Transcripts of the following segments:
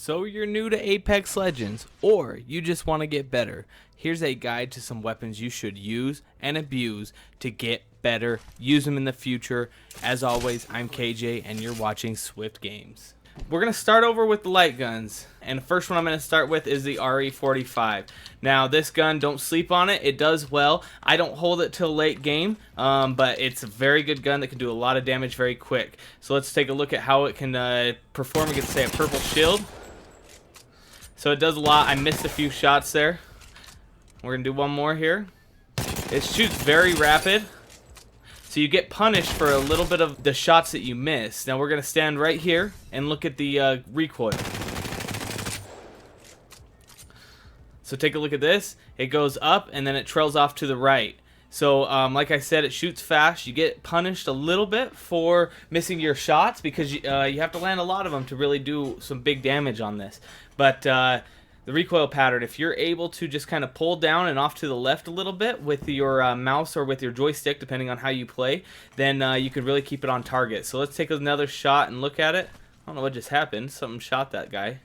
So you're new to Apex Legends, or you just want to get better. Here's a guide to some weapons you should use and abuse to get better. Use them in the future. As always, I'm KJ and you're watching Swift Games. We're going to start over with the light guns. And the first one I'm going to start with is the RE45. Now this gun, don't sleep on it. It does well. I don't hold it till late game, but it's a very good gun that can do a lot of damage very quick. So let's take a look at how it can perform against, say, a purple shield. So it does a lot. I missed a few shots there. We're going to do one more here. It shoots very rapid. So you get punished for a little bit of the shots that you miss. Now we're going to stand right here and look at the recoil. So take a look at this. It goes up and then it trails off to the right. So like I said, it shoots fast. You get punished a little bit for missing your shots because you have to land a lot of them to really do some big damage on this. But the recoil pattern, if you're able to just kind of pull down and off to the left a little bit with your mouse or with your joystick, depending on how you play, then you can really keep it on target. So let's take another shot and look at it. I don't know what just happened. Something shot that guy.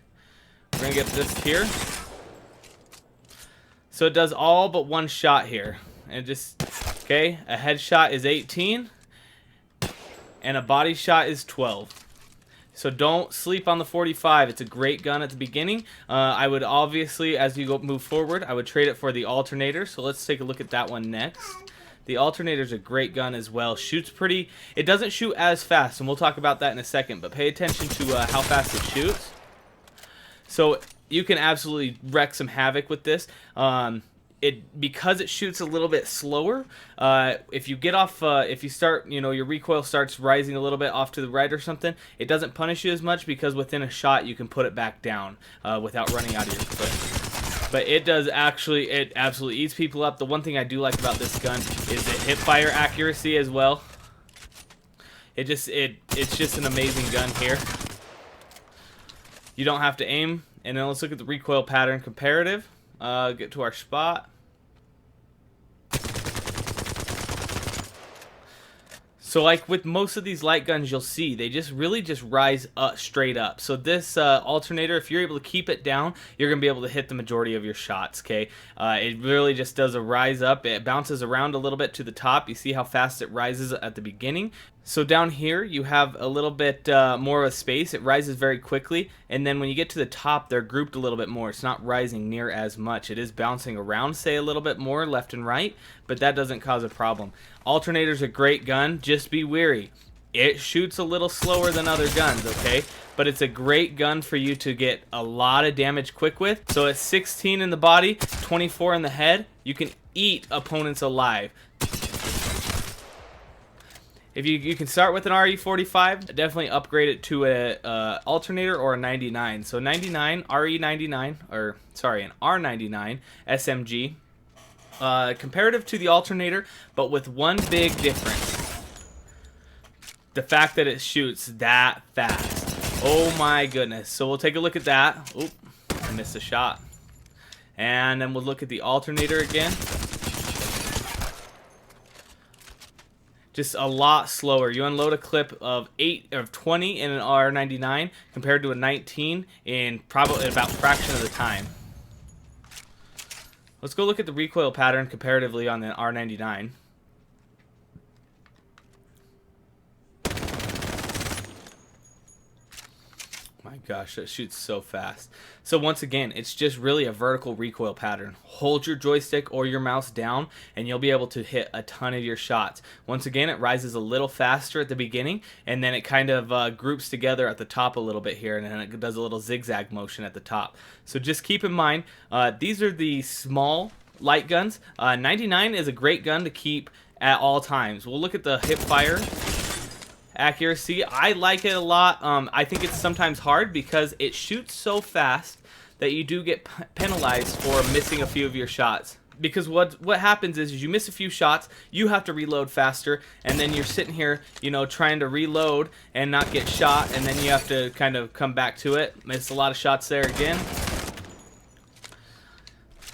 We're going to get this here. So it does all but one shot here. And just, okay, a headshot is 18. And a body shot is 12. So don't sleep on the 45. It's a great gun at the beginning. I would obviously, as you move forward, I would trade it for the Alternator. So let's take a look at that one next. The Alternator is a great gun as well. Shoots pretty. It doesn't shoot as fast, and we'll talk about that in a second. But pay attention to how fast it shoots. So you can absolutely wreck some havoc with this. Because it shoots a little bit slower, if you get off, if you start, your recoil starts rising a little bit off to the right or something, it doesn't punish you as much because within a shot you can put it back down without running out of your clip. But it absolutely eats people up. The one thing I do like about this gun is the hip fire accuracy as well. It's just an amazing gun here. You don't have to aim. And then let's look at the recoil pattern comparative. Get to our spot. So like with most of these light guns, you'll see they really just rise up straight up. So this Alternator, if you're able to keep it down, you're gonna be able to hit the majority of your shots. Okay, it really just does a rise up. It bounces around a little bit to the top. You see how fast it rises at the beginning. So down here you have a little bit more of a space. It rises very quickly, and then when you get to the top, they're grouped a little bit more. It's not rising near as much. It is bouncing around, say, a little bit more left and right, but that doesn't cause a problem. Alternator's a great gun. Just be wary. It shoots a little slower than other guns, okay? But it's a great gun for you to get a lot of damage quick with. So at 16 in the body, 24 in the head, you can eat opponents alive. If you can start with an RE45, definitely upgrade it to a Alternator or a 99. So 99, RE99, or sorry, an R99 SMG. Comparative to the Alternator, but with one big difference. The fact that it shoots that fast. Oh my goodness. So we'll take a look at that. Oop, I missed a shot. And then we'll look at the Alternator again. Just a lot slower. You unload a clip of 20 in an R99 compared to a 19 in probably about a fraction of the time. Let's go look at the recoil pattern comparatively on the R99. My gosh, that shoots so fast. So once again, it's just really a vertical recoil pattern. Hold your joystick or your mouse down and you'll be able to hit a ton of your shots. Once again, it rises a little faster at the beginning and then it kind of groups together at the top a little bit here, and then it does a little zigzag motion at the top. So just keep in mind, these are the small light guns. 99 is a great gun to keep at all times. We'll look at the hip fire accuracy. I like it a lot. I think it's sometimes hard because it shoots so fast that you do get penalized for missing a few of your shots. Because what happens is you miss a few shots, you have to reload faster, and then you're sitting here, trying to reload and not get shot, and then you have to kind of come back to it. Miss a lot of shots there again.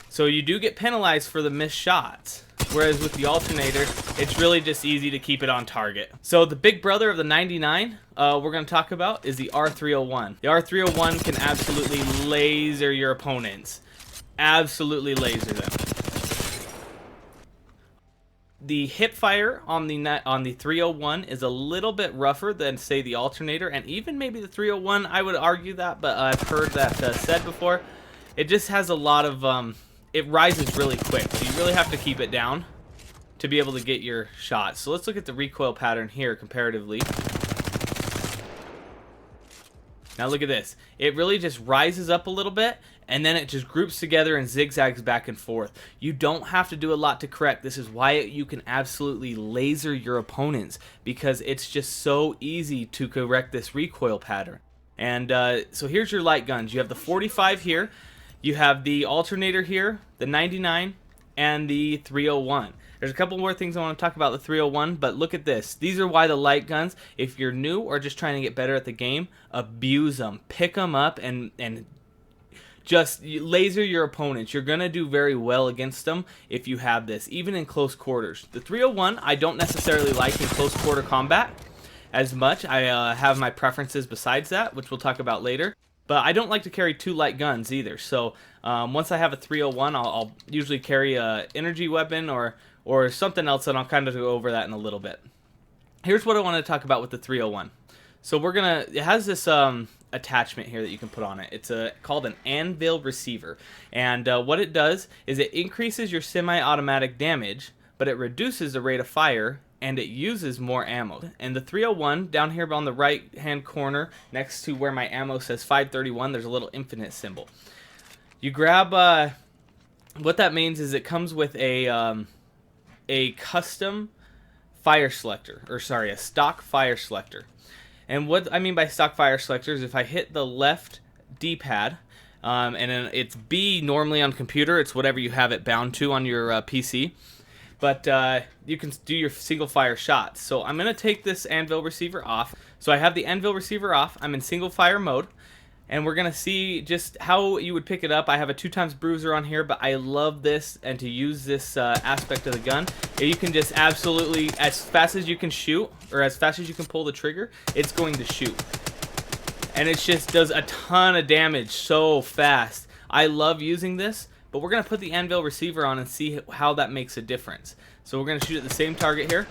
So you do get penalized for the missed shots. Whereas with the alternator, it's really just easy to keep it on target. So the big brother of the 99 we're going to talk about is the R301. The R301 can absolutely laser your opponents. Absolutely laser them. The hip fire on the 301 is a little bit rougher than, say, the alternator, and even maybe the 301. I would argue that, but I've heard that said before. It just has a lot of it rises really quick, so you really have to keep it down to be able to get your shots. So let's look at the recoil pattern here comparatively. Now look at this. It really just rises up a little bit, and then it just groups together and zigzags back and forth. You don't have to do a lot to correct. This is why you can absolutely laser your opponents, because it's just so easy to correct this recoil pattern. And so here's your light guns. You have the 45 here. You have the alternator here, the 99, and the 301. There's a couple more things I want to talk about the 301, but look at this. These are why the light guns, if you're new or just trying to get better at the game, abuse them. Pick them up and just laser your opponents. You're going to do very well against them if you have this, even in close quarters. The 301 I don't necessarily like in close quarter combat as much. I have my preferences besides that, which we'll talk about later. But I don't like to carry two light guns either. So once I have a 301, I'll usually carry a energy weapon or something else, and I'll kind of go over that in a little bit. Here's what I want to talk about with the 301. So it has this attachment here that you can put on it. It's called an anvil receiver, and what it does is it increases your semi-automatic damage, but it reduces the rate of fire, and it uses more ammo. And the 301, down here on the right hand corner next to where my ammo says 531, there's a little infinite symbol. You grab what that means is it comes with a custom fire selector, or sorry, a stock fire selector. And what I mean by stock fire selector is if I hit the left D-pad, and then it's B normally on computer, it's whatever you have it bound to on your PC, but you can do your single fire shots. So I'm going to take this anvil receiver off. So I have the anvil receiver off, I'm in single fire mode, and we're going to see just how you would pick it up. I have a 2x bruiser on here, but I love this, and to use this aspect of the gun, you can just absolutely, as fast as you can shoot, or as fast as you can pull the trigger, it's going to shoot. And it just does a ton of damage so fast. I love using this, but we're going to put the anvil receiver on and see how that makes a difference. So we're going to shoot at the same target here.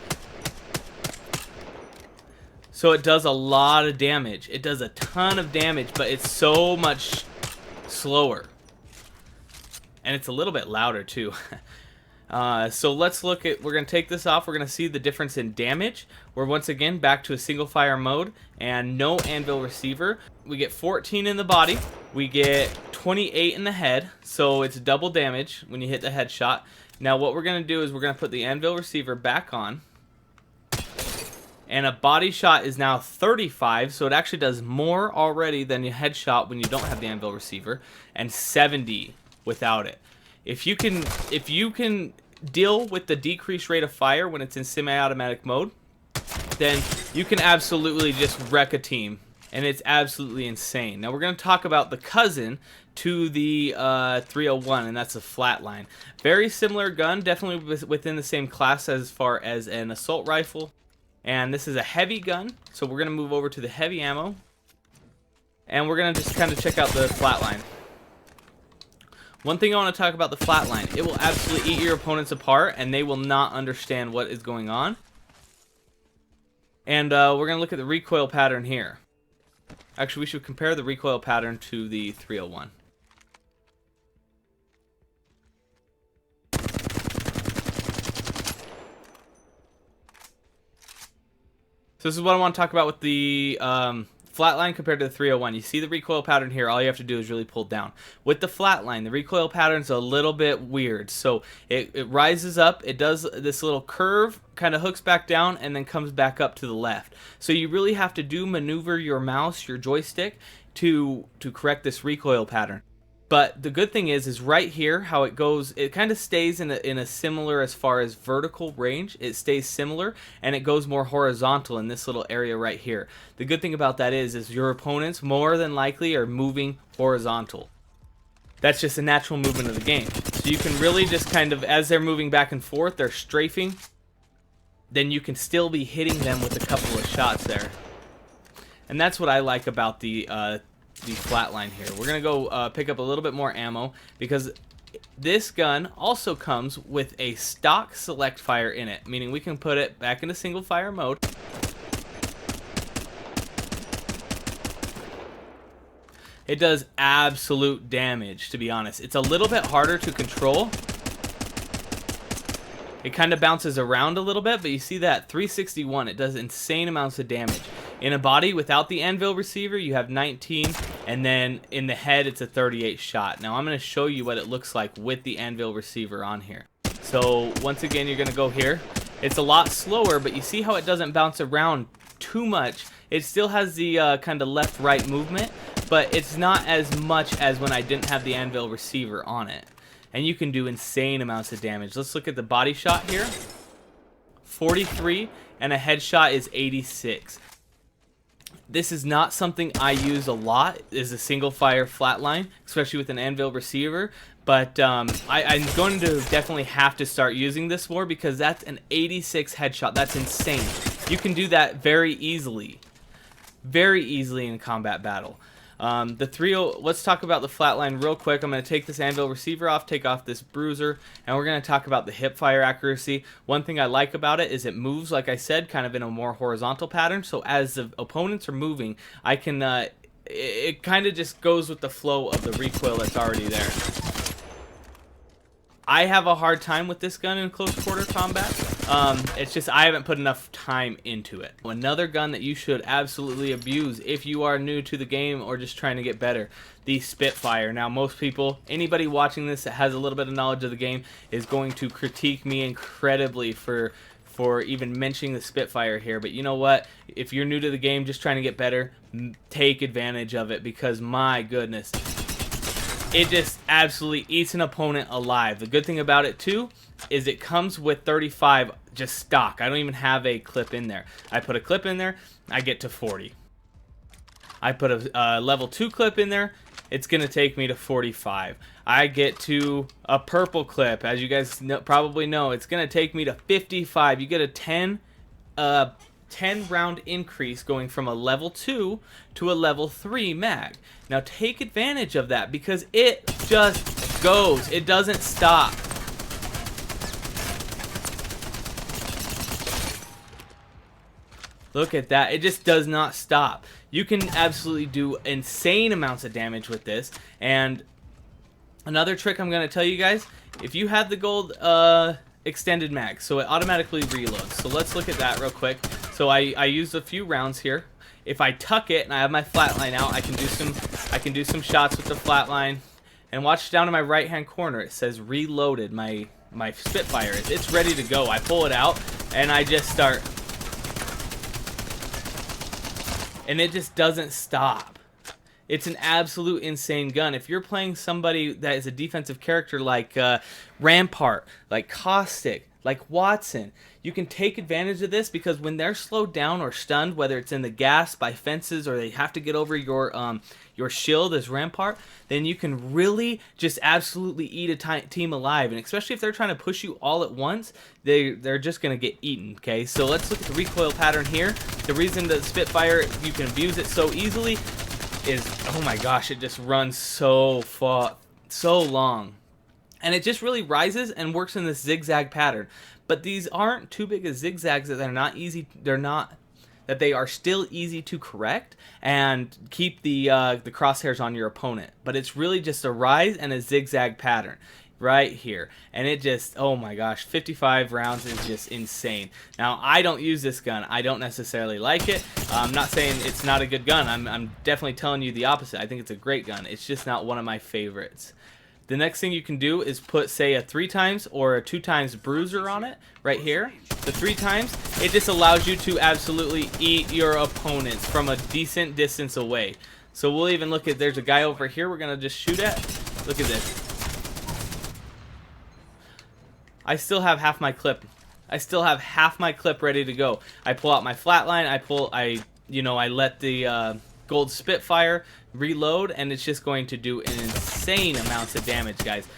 So it does a lot of damage. It does a ton of damage, but it's so much slower. And it's a little bit louder too. So let's look at, we're going to take this off. We're going to see the difference in damage. We're once again back to a single fire mode and no anvil receiver. We get 14 in the body. We get 28 in the head. So it's double damage when you hit the headshot. Now what we're going to do is we're going to put the anvil receiver back on. And a body shot is now 35, so it actually does more already than a headshot when you don't have the anvil receiver, and 70 without it. If you can deal with the decreased rate of fire when it's in semi-automatic mode, then you can absolutely just wreck a team, and it's absolutely insane. Now we're going to talk about the cousin to the 301, and that's a Flatline. Very similar gun, definitely within the same class as far as an assault rifle. And this is a heavy gun, so we're going to move over to the heavy ammo. And we're going to just kind of check out the Flatline. One thing I want to talk about the Flatline, it will absolutely eat your opponents apart, and they will not understand what is going on. And we're going to look at the recoil pattern here. Actually, we should compare the recoil pattern to the 301. So this is what I want to talk about with the Flatline compared to the 301. You see the recoil pattern here. All you have to do is really pull down. With the Flatline, the recoil pattern's a little bit weird. So it rises up. It does this little curve, kind of hooks back down, and then comes back up to the left. So you really have to maneuver your mouse, your joystick, to correct this recoil pattern. But the good thing is right here, how it goes, it kind of stays in a similar as far as vertical range. It stays similar, and it goes more horizontal in this little area right here. The good thing about that is your opponents more than likely are moving horizontal. That's just a natural movement of the game. So you can really just kind of, as they're moving back and forth, they're strafing, then you can still be hitting them with a couple of shots there. And that's what I like about the Flatline here. We're going to go pick up a little bit more ammo, because this gun also comes with a stock select fire in it, meaning we can put it back into single fire mode. It does absolute damage, to be honest. It's a little bit harder to control. It kind of bounces around a little bit, but you see that 361, it does insane amounts of damage. In a body without the anvil receiver, you have 19, and then in the head, it's a 38 shot. Now I'm going to show you what it looks like with the anvil receiver on here. So once again, you're going to go here. It's a lot slower, but you see how it doesn't bounce around too much. It still has the kind of left-right movement, but it's not as much as when I didn't have the anvil receiver on it. And you can do insane amounts of damage. Let's look at the body shot here. 43, and a headshot is 86. This is not something I use a lot, is a single fire flatline, especially with an anvil receiver. But I'm going to definitely have to start using this more, because that's an 86 headshot. That's insane. You can do that very easily in combat battle. Let's talk about the Flatline real quick. I'm going to take this anvil receiver off, take off this bruiser, and we're going to talk about the hip fire accuracy. One thing I like about it is it moves, like I said, kind of in a more horizontal pattern. So as the opponents are moving, I can it kind of just goes with the flow of the recoil that's already there. I have a hard time with this gun in close quarter combat. It's just I haven't put enough time into it. Another gun that you should absolutely abuse if you are new to the game or just trying to get better, the Spitfire. Now most people, anybody watching this that has a little bit of knowledge of the game, is going to critique me incredibly for even mentioning the Spitfire here. But you know what? If you're new to the game, just trying to get better, take advantage of it, because my goodness, it just absolutely eats an opponent alive. The good thing about it too is it comes with 35 just stock. I don't even have a clip in there. I put a clip in there, I get to 40. I put a level 2 clip in there, it's going to take me to 45. I get to a purple clip, as you guys probably know, it's going to take me to 55. You get a 10 round increase going from a level 2 to a level 3 mag. Now take advantage of that, because it just goes. It doesn't stop. Look at that. It just does not stop. You can absolutely do insane amounts of damage with this. And another trick I'm going to tell you guys, if you have the gold extended mag, so it automatically reloads. So let's look at that real quick. So I used a few rounds here. If I tuck it and I have my flatline out, I can do some shots with the flatline. And watch down in my right hand corner, it says reloaded. My Spitfire, it's ready to go. I pull it out and I just start, and it just doesn't stop. It's an absolute insane gun. If you're playing somebody that is a defensive character like Rampart, like Caustic, like Watson, you can take advantage of this, because when they're slowed down or stunned, whether it's in the gas, by fences, or they have to get over your shield as Rampart, then you can really just absolutely eat a team alive. And especially if they're trying to push you all at once, they're just going to get eaten, okay? So let's look at the recoil pattern here. The reason that Spitfire, you can abuse it so easily is, oh my gosh, it just runs so long. And it just really rises and works in this zigzag pattern. But these aren't too big of zigzags that that they are still easy to correct and keep the crosshairs on your opponent. But it's really just a rise and a zigzag pattern right here. And it just, oh my gosh, 55 rounds is just insane. Now, I don't use this gun. I don't necessarily like it. I'm not saying it's not a good gun. I'm definitely telling you the opposite. I think it's a great gun. It's just not one of my favorites. The next thing you can do is put, say, a 3 times or a 2 times bruiser on it right here. The 3 times, it just allows you to absolutely eat your opponents from a decent distance away. So we'll even look at, there's a guy over here we're going to just shoot at. Look at this. I still have half my clip. I still have half my clip ready to go. I pull out my flatline, I let the gold Spitfire reload, and it's just going to do an insane insane amounts of damage, guys.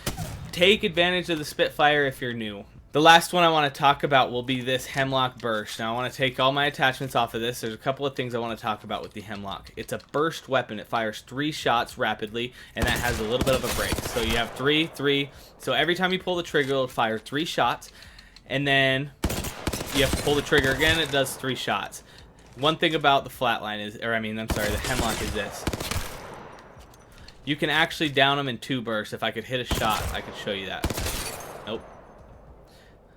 Take advantage of the Spitfire if you're new. The last one I want to talk about will be this Hemlock Burst. Now I want to take all my attachments off of this. There's a couple of things I want to talk about with the Hemlock. It's a burst weapon. It fires 3 shots rapidly, and that has a little bit of a break. So you have 3, 3. So every time you pull the trigger, it'll fire 3 shots, and then you have to pull the trigger again. It does 3 shots. One thing about the Flatline is, the Hemlock is this. You can actually down them in 2 bursts. If I could hit a shot, I could show you that. Nope.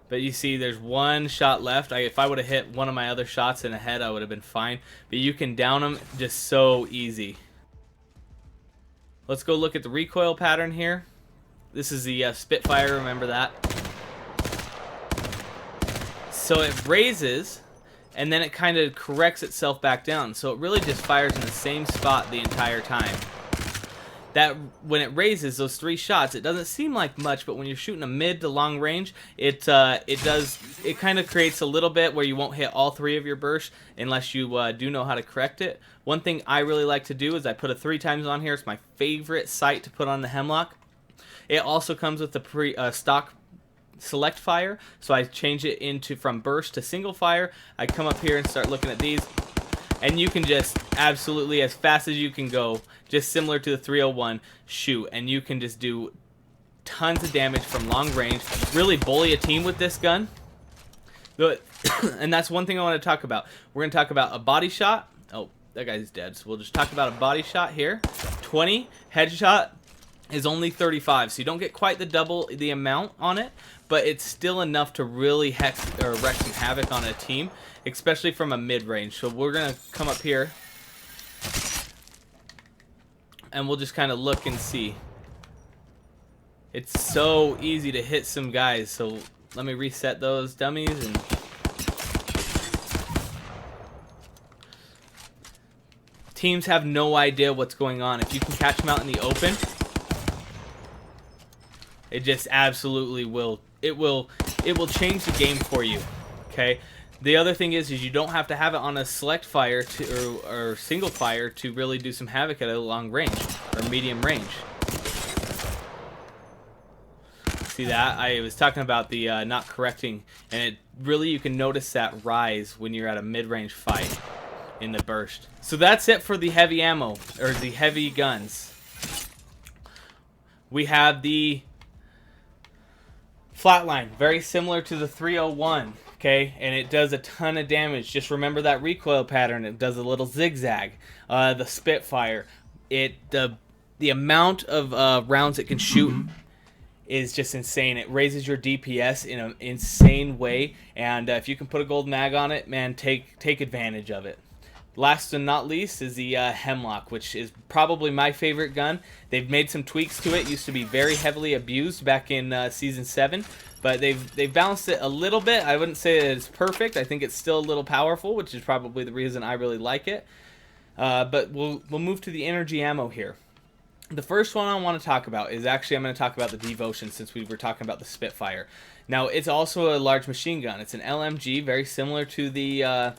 But you see, there's 1 shot left. If I would have hit one of my other shots in the head, I would have been fine. But you can down them just so easy. Let's go look at the recoil pattern here. This is the Spitfire, remember that. So it raises, and then it kind of corrects itself back down. So it really just fires in the same spot the entire time. That when it raises those 3 shots, it doesn't seem like much, but when you're shooting a mid to long range, it kind of creates a little bit where you won't hit all 3 of your bursts unless you do know how to correct it. One thing I really like to do is I put a 3 times on here. It's my favorite sight to put on the Hemlock. It also comes with the stock select fire, so I change it from burst to single fire. I come up here and start looking at these. And you can just absolutely, as fast as you can go, just similar to the 301, shoot. And you can just do tons of damage from long range. Really bully a team with this gun. And that's one thing I want to talk about. We're going to talk about a body shot. Oh, that guy's dead. So we'll just talk about a body shot here. 20. Headshot is only 35. So you don't get quite the amount on it. But it's still enough to really wreak some havoc on a team, especially from a mid-range. So we're going to come up here, and we'll just kind of look and see. It's so easy to hit some guys. So let me reset those dummies. And teams have no idea what's going on. If you can catch them out in the open, it just absolutely will. It will change the game for you. Okay. The other thing is you don't have to have it on a select fire or single fire to really do some havoc at a long range or medium range. See that? I was talking about the not correcting, and you can notice that rise when you're at a mid-range fight in the burst. So that's it for the heavy ammo or the heavy guns. We have the Flatline, very similar to the 301, okay, and it does a ton of damage. Just remember that recoil pattern. It does a little zigzag. The Spitfire, the amount of rounds it can shoot is just insane. It raises your DPS in an insane way, and if you can put a gold mag on it, man, take advantage of it. Last and not least is the Hemlock, which is probably my favorite gun. They've made some tweaks to it. It used to be very heavily abused back in Season 7, but they've balanced it a little bit. I wouldn't say that it's perfect. I think it's still a little powerful, which is probably the reason I really like it. But we'll move to the energy ammo here. The first one I want to talk about is I'm going to talk about the Devotion, since we were talking about the Spitfire. Now, it's also a large machine gun. It's an LMG, very similar to the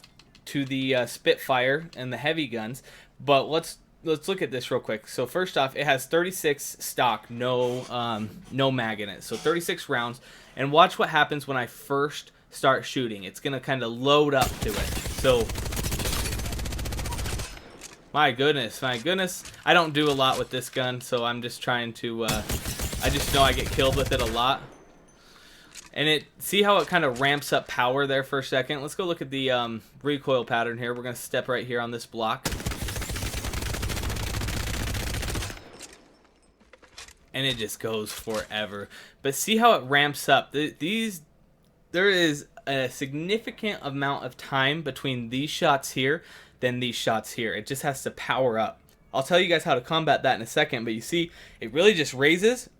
Spitfire and the heavy guns, but let's look at this real quick. So first off, it has 36 stock, no mag in it, so 36 rounds. And watch what happens when I first start shooting. It's gonna kind of load up to it. So my goodness, I don't do a lot with this gun, so I'm just trying to I just know I get killed with it a lot. And see how it kind of ramps up power there for a second? Let's go look at the recoil pattern here. We're going to step right here on this block. And it just goes forever. But see how it ramps up. There is a significant amount of time between these shots here than these shots here. It just has to power up. I'll tell you guys how to combat that in a second. But you see, it really just raises,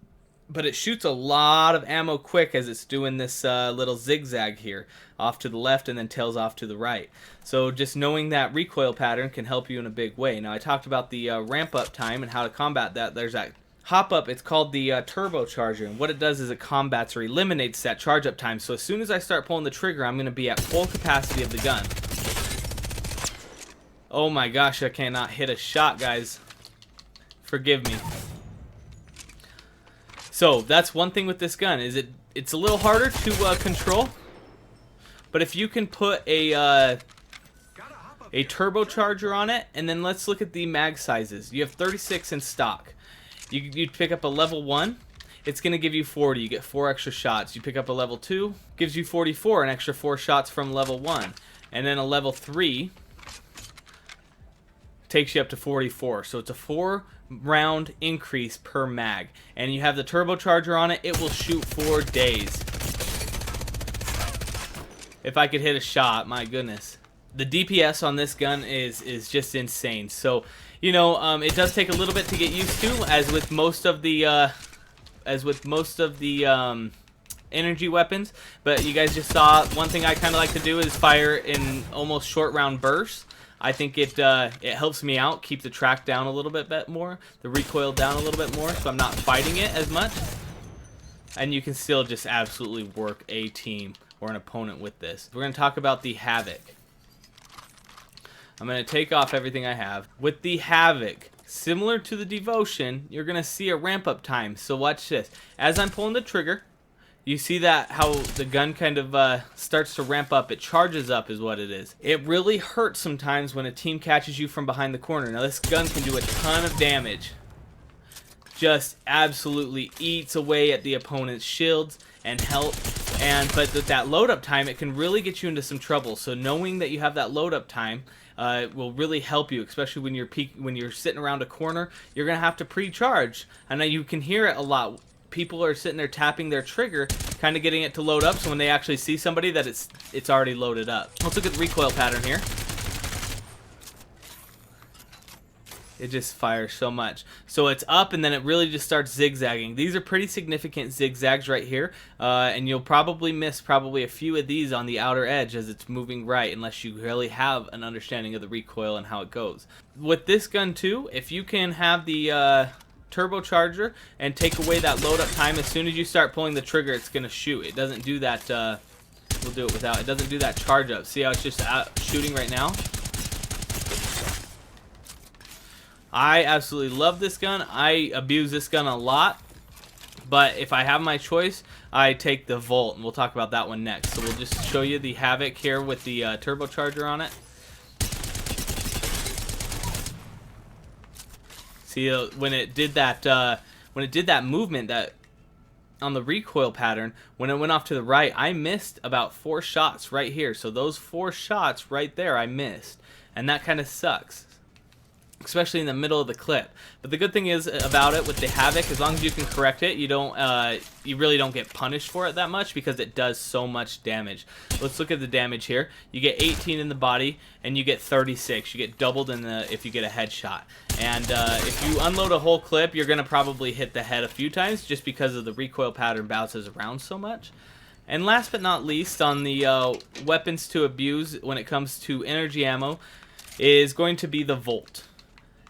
but it shoots a lot of ammo quick as it's doing this little zigzag here, off to the left and then tails off to the right. So just knowing that recoil pattern can help you in a big way. Now I talked about the ramp up time and how to combat that. There's that hop up. It's called the turbocharger, and what it does is it combats or eliminates that charge up time. So as soon as I start pulling the trigger, I'm going to be at full capacity of the gun. Oh my gosh, I cannot hit a shot, guys. Forgive me. So that's one thing with this gun, is it's a little harder to control. But if you can put a turbocharger on it, and then let's look at the mag sizes. You have 36 in stock. You pick up a level 1, it's going to give you 40. You get 4 extra shots. You pick up a level 2, gives you 44, an extra 4 shots from level 1. And then a level 3 takes you up to 44. So it's a 4-round increase per mag. And you have the turbocharger on it, it will shoot for days. If I could hit a shot, my goodness. The DPS on this gun is just insane. So, you know, it does take a little bit to get used to, as with most of the energy weapons. But you guys just saw, one thing I kind of like to do is fire in almost short round bursts. I think it helps me out, keep the track down a little bit more, the recoil down a little bit more, so I'm not fighting it as much. And you can still just absolutely work a team or an opponent with this. We're going to talk about the Havoc. I'm going to take off everything I have. With the Havoc, similar to the Devotion, you're going to see a ramp up time. So watch this. As I'm pulling the trigger, you see that how the gun kind of starts to ramp up. It charges up is what it is. It really hurts sometimes when a team catches you from behind the corner. Now this gun can do a ton of damage. Just absolutely eats away at the opponent's shields and health. But with that load up time, it can really get you into some trouble. So knowing that you have that load up time will really help you, especially when you're sitting around a corner. You're gonna have to pre-charge. I know you can hear it a lot. People are sitting there tapping their trigger, kind of getting it to load up, so when they actually see somebody, that it's already loaded up. Let's look at the recoil pattern here. It just fires so much. So it's up, and then it really just starts zigzagging. These are pretty significant zigzags right here, and you'll probably miss a few of these on the outer edge as it's moving right, unless you really have an understanding of the recoil and how it goes. With this gun too, if you can have the turbocharger and take away that load up time, as soon as you start pulling the trigger, it's gonna shoot. It doesn't do that. We'll do it without. It doesn't do that charge up. See how it's just out shooting right now? I absolutely love this gun. I abuse this gun a lot, but if I have my choice, I take the Volt, and we'll talk about that one next. So we'll just show you the Havoc here with the turbocharger on it. See, when it did that movement that on the recoil pattern, when it went off to the right, I missed about 4 shots right here. So those 4 shots right there, I missed, and that kind of sucks, especially in the middle of the clip. But the good thing is about it with the Havoc, as long as you can correct it, you really don't get punished for it that much, because it does so much damage. Let's look at the damage here. You get 18 in the body, and you get 36. You get doubled if you get a headshot. And if you unload a whole clip, you're gonna probably hit the head a few times, just because of the recoil pattern bounces around so much. And last but not least, on the weapons to abuse when it comes to energy ammo, is going to be the Volt.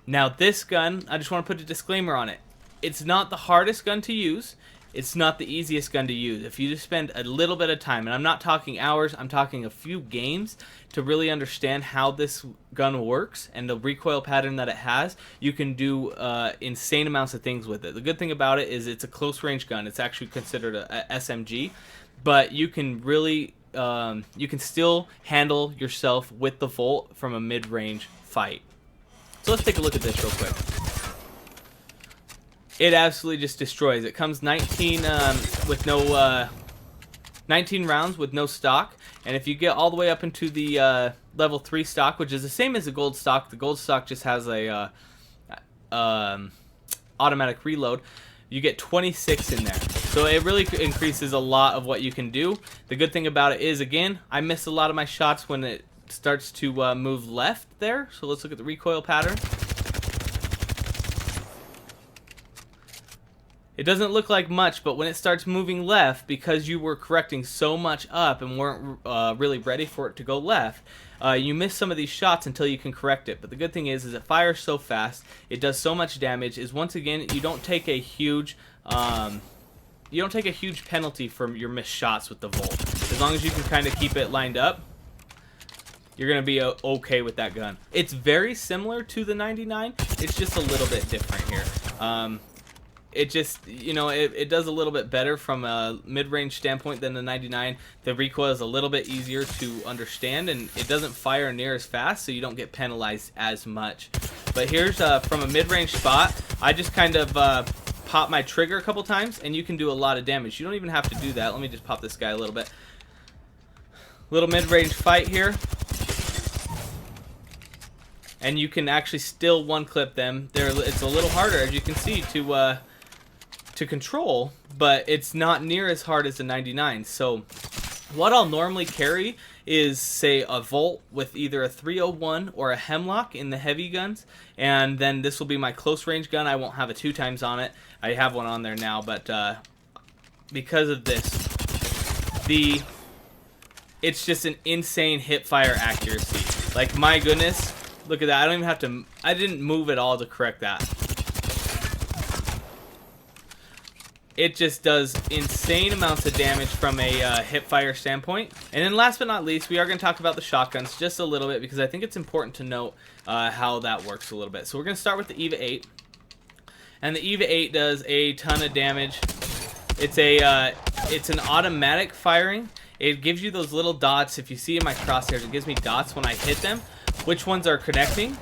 Now this gun, I just want to put a disclaimer on it. It's not the hardest gun to use. It's not the easiest gun to use. If you just spend a little bit of time, and I'm not talking hours, I'm talking a few games, to really understand how this gun works and the recoil pattern that it has, you can do insane amounts of things with it. The good thing about it is it's a close range gun. It's actually considered a SMG, but you can really, you can still handle yourself with the Volt from a mid-range fight. So let's take a look at this real quick. It absolutely just destroys. It comes 19 with no 19 rounds with no stock, and if you get all the way up into the level 3 stock, which is the same as the gold stock, the gold stock just has a automatic reload. You get 26 in there, so it really increases a lot of what you can do. The good thing about it is, again, I miss a lot of my shots when it starts to move left there. So let's look at the recoil pattern. It doesn't look like much, but when it starts moving left, because you were correcting so much up and weren't really ready for it to go left, you miss some of these shots until you can correct it. But the good thing is it fires so fast, it does so much damage, is once again, you don't take a huge penalty from your missed shots with the Volt. As long as you can kind of keep it lined up, you're going to be okay with that gun. It's very similar to the 99. It's just a little bit different here. it just, you know, it does a little bit better from a mid-range standpoint than the 99. The recoil is a little bit easier to understand, and it doesn't fire near as fast, so you don't get penalized as much. But here's from a mid-range spot, I just kind of pop my trigger a couple times, and you can do a lot of damage. You don't even have to do that. Let me just pop this guy a little bit. Little mid-range fight here. And you can actually still one-clip them. It's a little harder, as you can see, to control, but it's not near as hard as the 99. So what I'll normally carry is, say, a Volt with either a 301 or a Hemlock in the heavy guns, and then this will be my close range gun. I won't have a 2x on it. I have one on there now, but because of this, it's just an insane hip fire accuracy. Like, my goodness, look at that. I don't even have to, I didn't move at all to correct that. It just does insane amounts of damage from a hip fire standpoint. And then last but not least, we are going to talk about the shotguns just a little bit, because I think it's important to note how that works a little bit. So we're going to start with the EVA 8. And the EVA 8 does a ton of damage. It's an automatic firing. It gives you those little dots. If you see in my crosshairs, it gives me dots when I hit them, which ones are connecting.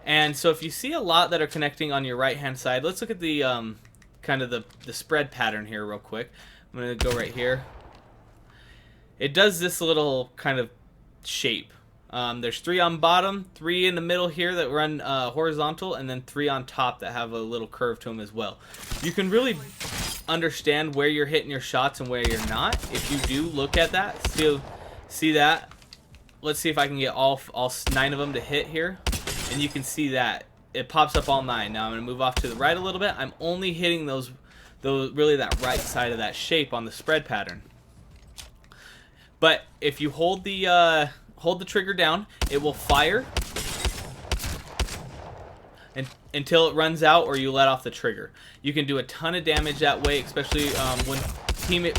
And so if you see a lot that are connecting on your right hand side, let's look at the kind of the spread pattern here real quick. I'm going to go right here. It does this little kind of shape. There's 3 on bottom, 3 in the middle here that run horizontal, and then 3 on top that have a little curve to them as well. You can really understand where you're hitting your shots and where you're not if you do look at that. See that? Let's see if I can get all 9 of them to hit here, and you can see that it pops up all 9. Now I'm going to move off to the right a little bit. I'm only hitting those really that right side of that shape on the spread pattern. But if you hold the trigger down, it will fire until it runs out, or you let off the trigger. You can do a ton of damage that way, especially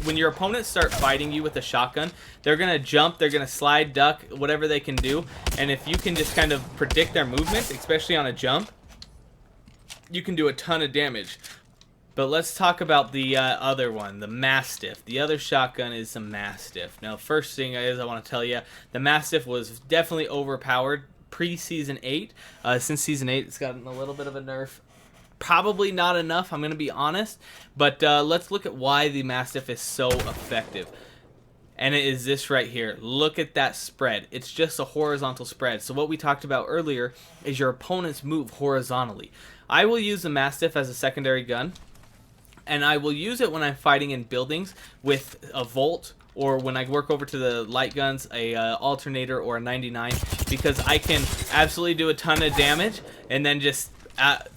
when your opponents start fighting you with a shotgun. They're gonna jump, they're gonna slide, duck, whatever they can do, and if you can just kind of predict their movements, especially on a jump, you can do a ton of damage. But let's talk about the other one, the Mastiff. The other shotgun is the Mastiff. Now, first thing is I want to tell you, the Mastiff was definitely overpowered pre-Season 8. Since Season 8, it's gotten a little bit of a nerf. Probably not enough, I'm going to be honest. But let's look at why the Mastiff is so effective. And it is this right here. Look at that spread. It's just a horizontal spread. So what we talked about earlier is your opponents move horizontally. I will use the Mastiff as a secondary gun, and I will use it when I'm fighting in buildings with a Volt, or when I work over to the light guns, a Alternator or a 99, because I can absolutely do a ton of damage and then just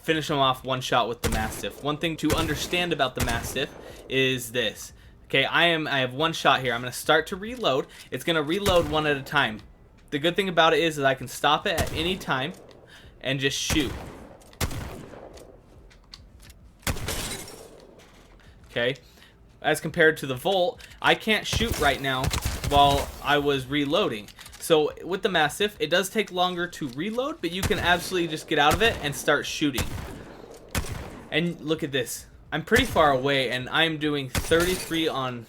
finish them off one shot with the Mastiff. One thing to understand about the Mastiff is this. Okay, I have one shot here. I'm going to start to reload. It's going to reload one at a time. The good thing about it is that I can stop it at any time and just shoot. Okay, as compared to the Volt, I can't shoot right now while I was reloading. So with the Mastiff, it does take longer to reload, but you can absolutely just get out of it and start shooting. And look at this. I'm pretty far away, and I'm doing 33 on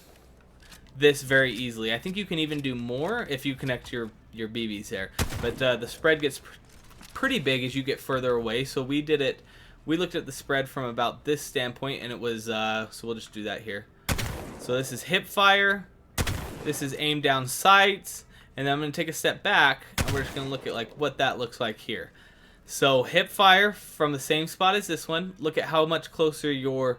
this very easily. I think you can even do more if you connect your BBs there. But the spread gets pretty big as you get further away, so we did it. We looked at the spread from about this standpoint, and it was, so we'll just do that here. So this is hip fire, this is aim down sights, and then I'm going to take a step back, and we're just going to look at like what that looks like here. So hip fire from the same spot as this one. Look at how much closer your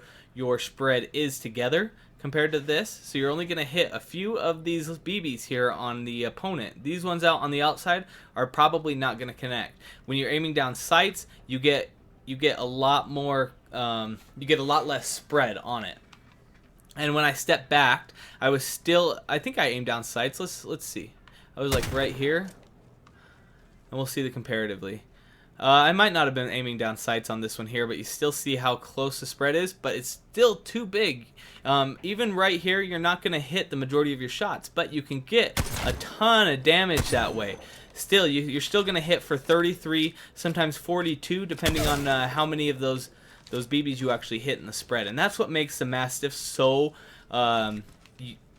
spread is together compared to this. So you're only going to hit a few of these BBs here on the opponent. These ones out on the outside are probably not going to connect. When you're aiming down sights, you get a lot more, you get a lot less spread on it. And when I stepped back, I was still, I think I aimed down sights. Let's see. I was like right here, and we'll see the comparatively. I might not have been aiming down sights on this one here, but you still see how close the spread is, but it's still too big. Even right here, you're not going to hit the majority of your shots, but you can get a ton of damage that way. Still, you're still going to hit for 33, sometimes 42, depending on how many of those those BBs you actually hit in the spread. And that's what makes the Mastiff so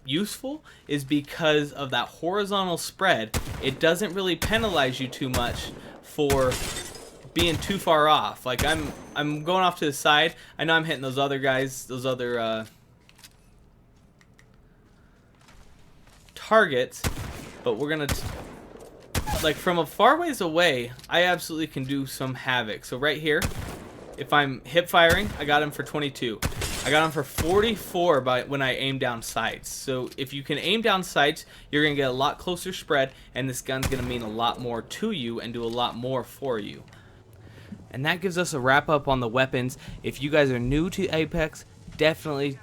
useful, is because of that horizontal spread. It doesn't really penalize you too much for being too far off. Like I'm going off to the side. I know I'm hitting those other guys, those other targets, but we're gonna like from a far ways away, I absolutely can do some havoc. So right here, if I'm hip firing, I got him for 22. I got him for 44 when I aim down sights. So if you can aim down sights, you're gonna get a lot closer spread, and this gun's gonna mean a lot more to you and do a lot more for you. And that gives us a wrap up on the weapons. If you guys are new to Apex, definitely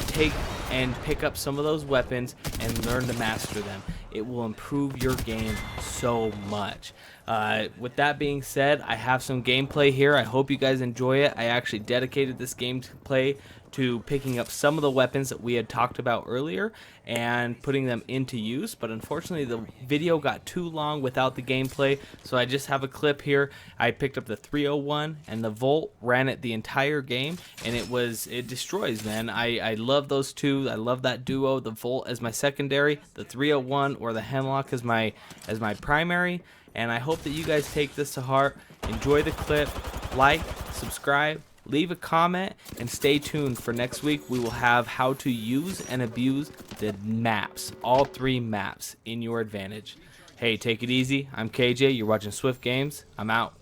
take and pick up some of those weapons and learn to master them. It will improve your game so much. With that being said, I have some gameplay here. I hope you guys enjoy it. I actually dedicated this gameplay to picking up some of the weapons that we had talked about earlier and putting them into use, but unfortunately the video got too long without the gameplay, so I just have a clip here. I picked up the 301 and the Volt, ran it the entire game, and it destroys, man. I love those two. I love that duo, the Volt as my secondary, the 301 or the Hemlock as my primary. And I hope that you guys take this to heart. Enjoy the clip, like, subscribe, leave a comment, and stay tuned for next week. We will have how to use and abuse the maps, all 3 maps, in your advantage. Hey, take it easy. I'm KJ. You're watching Swift Games. I'm out.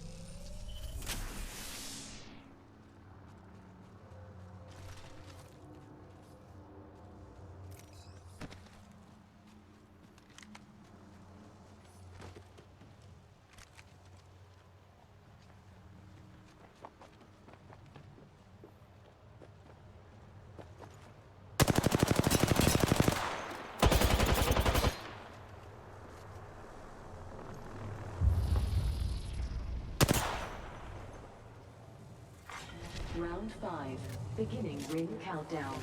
Round 5, beginning ring countdown.